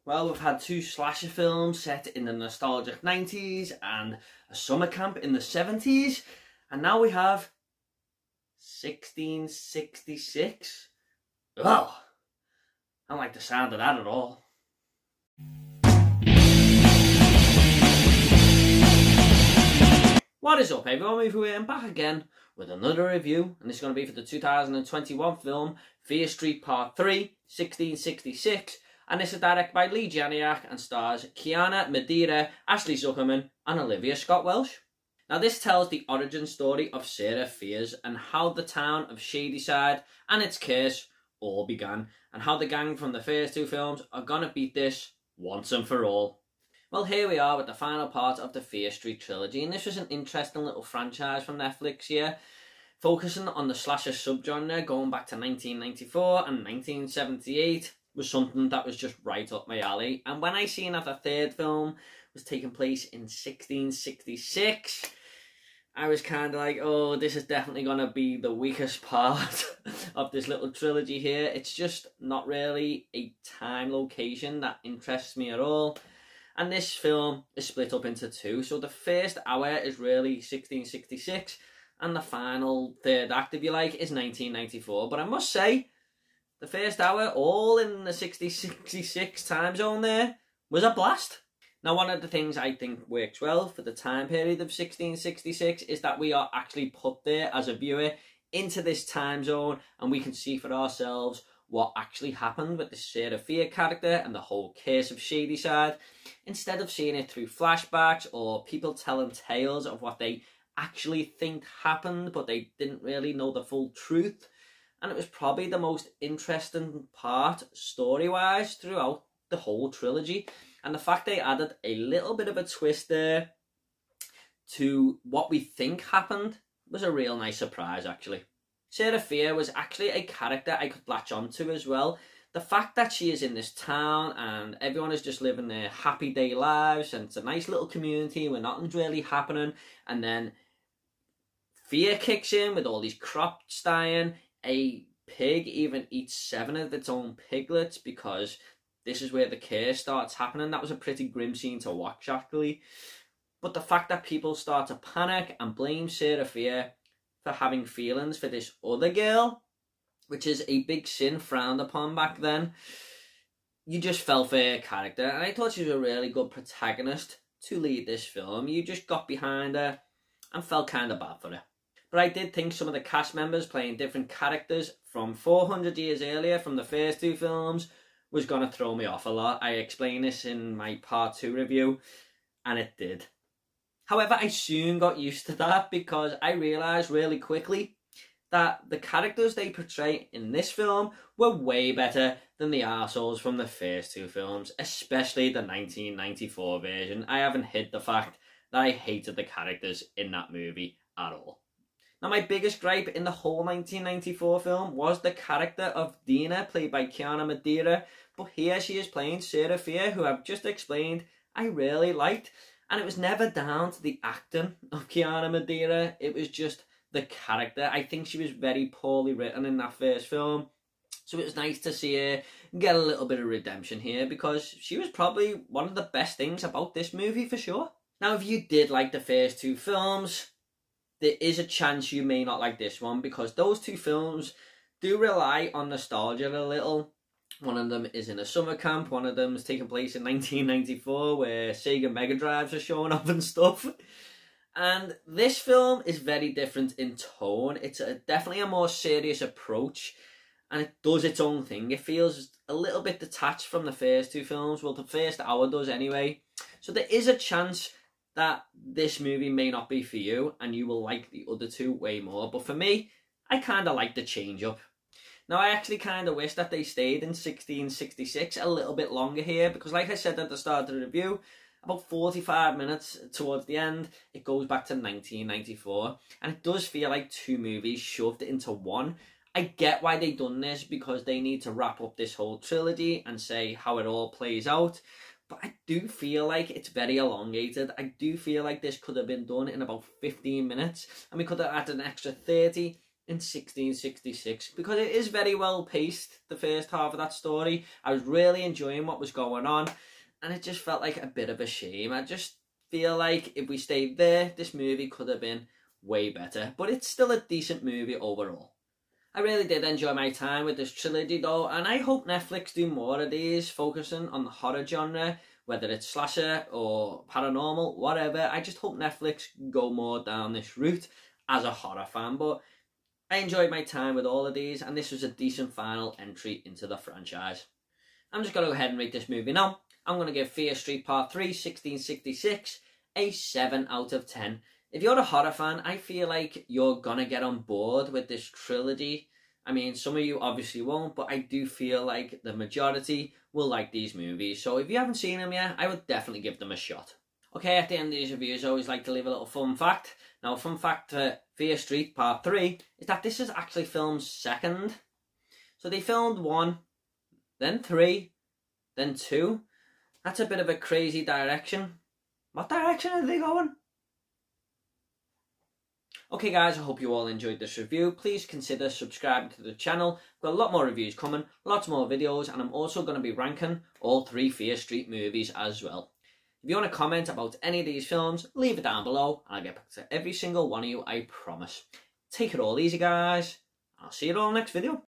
Well, we've had two slasher films set in the nostalgic 90s and a summer camp in the 70s, and now we have 1666. Ugh, I don't like the sound of that at all. What is up, everyone? We're back again with another review, and this is going to be for the 2021 film Fear Street Part 3, 1666, and this is directed by Leigh, Janiak and stars Kiana, Medeira, Ashley Zuckerman and Olivia Welch. Now this tells the origin story of Sarah Fears and how the town of Shadyside and its curse all began, and how the gang from the first two films are going to beat this once and for all. Well, here we are with the final part of the Fear Street trilogy, and this was an interesting little franchise from Netflix here, focusing on the slasher subgenre going back to 1994 and 1978 was something that was just right up my alley. And when I seen that the third film was taking place in 1666, I was kind of like, oh, this is definitely going to be the weakest part of this little trilogy here. It's just not really a time location that interests me at all. And this film is split up into two. So the first hour is really 1666, and the final third act, if you like, is 1994. But I must say, the first hour, all in the 66 time zone there, was a blast. Now, one of the things I think works well for the time period of 1666 is that we are actually put there as a viewer into this time zone, and we can see for ourselves what actually happened with the Sarah Fear character and the whole curse of Shadyside, instead of seeing it through flashbacks or people telling tales of what they actually think happened, but they didn't really know the full truth. And it was probably the most interesting part, story-wise, throughout the whole trilogy. And the fact they added a little bit of a twist there to what we think happened was a real nice surprise, actually. Sarah Fear was actually a character I could latch onto as well. The fact that she is in this town and everyone is just living their happy day lives, and it's a nice little community where nothing's really happening, and then fear kicks in with all these crops dying. A pig even eats 7 of its own piglets because this is where the curse starts happening. That was a pretty grim scene to watch, actually. But the fact that people start to panic and blame Sarah Fear for having feelings for this other girl, which is a big sin frowned upon back then, you just fell for her character. And I thought she was a really good protagonist to lead this film. You just got behind her and felt kind of bad for her. But I did think some of the cast members playing different characters from 400 years earlier from the first two films was going to throw me off a lot. I explained this in my part 2 review, and it did. However, I soon got used to that because I realised really quickly that the characters they portray in this film were way better than the arseholes from the first two films, especially the 1994 version. I haven't hid the fact that I hated the characters in that movie at all. Now, my biggest gripe in the whole 1994 film was the character of Dina, played by Kiana Medeira, but here she is playing Sarah Fear, who I've just explained I really liked, and it was never down to the acting of Kiana Medeira, it was just the character. I think she was very poorly written in that first film, so it was nice to see her get a little bit of redemption here, because she was probably one of the best things about this movie for sure. Now, if you did like the first two films, there is a chance you may not like this one, because those two films do rely on nostalgia a little. One of them is in a summer camp, one of them is taking place in 1994 where Sega Mega Drives are showing up and stuff. And this film is very different in tone. It's definitely a more serious approach, and it does its own thing. It feels a little bit detached from the first two films. Well, the first hour does anyway. So there is a chance that this movie may not be for you and you will like the other two way more. But for me, I kind of like the change up. Now, I actually kind of wish that they stayed in 1666 a little bit longer here, because like I said at the start of the review, about 45 minutes towards the end, it goes back to 1994, and it does feel like two movies shoved into one. I get why they done this, because they need to wrap up this whole trilogy and say how it all plays out. But I do feel like it's very elongated. I do feel like this could have been done in about 15 minutes, and we could have added an extra 30 in 1666, because it is very well paced, the first half of that story. I was really enjoying what was going on, and it just felt like a bit of a shame. I just feel like if we stayed there, this movie could have been way better, but it's still a decent movie overall. I really did enjoy my time with this trilogy though, and I hope Netflix do more of these, focusing on the horror genre, whether it's slasher or paranormal, whatever. I just hope Netflix go more down this route as a horror fan, but I enjoyed my time with all of these, and this was a decent final entry into the franchise. I'm just going to go ahead and rate this movie now. I'm going to give Fear Street Part 3, 1666, a 7 out of 10. If you're a horror fan, I feel like you're going to get on board with this trilogy. I mean, some of you obviously won't, but I do feel like the majority will like these movies. So if you haven't seen them yet, I would definitely give them a shot. Okay, at the end of these reviews, I always like to leave a little fun fact. Now, a fun fact for Fear Street Part 3 is that this is actually filmed second. So they filmed 1, then 3, then 2. That's a bit of a crazy direction. What direction are they going? Okay guys, I hope you all enjoyed this review. Please consider subscribing to the channel. We've got a lot more reviews coming, lots more videos, and I'm also going to be ranking all 3 Fear Street movies as well. If you want to comment about any of these films, leave it down below, and I'll get back to every single one of you, I promise. Take it all easy guys, I'll see you all next video.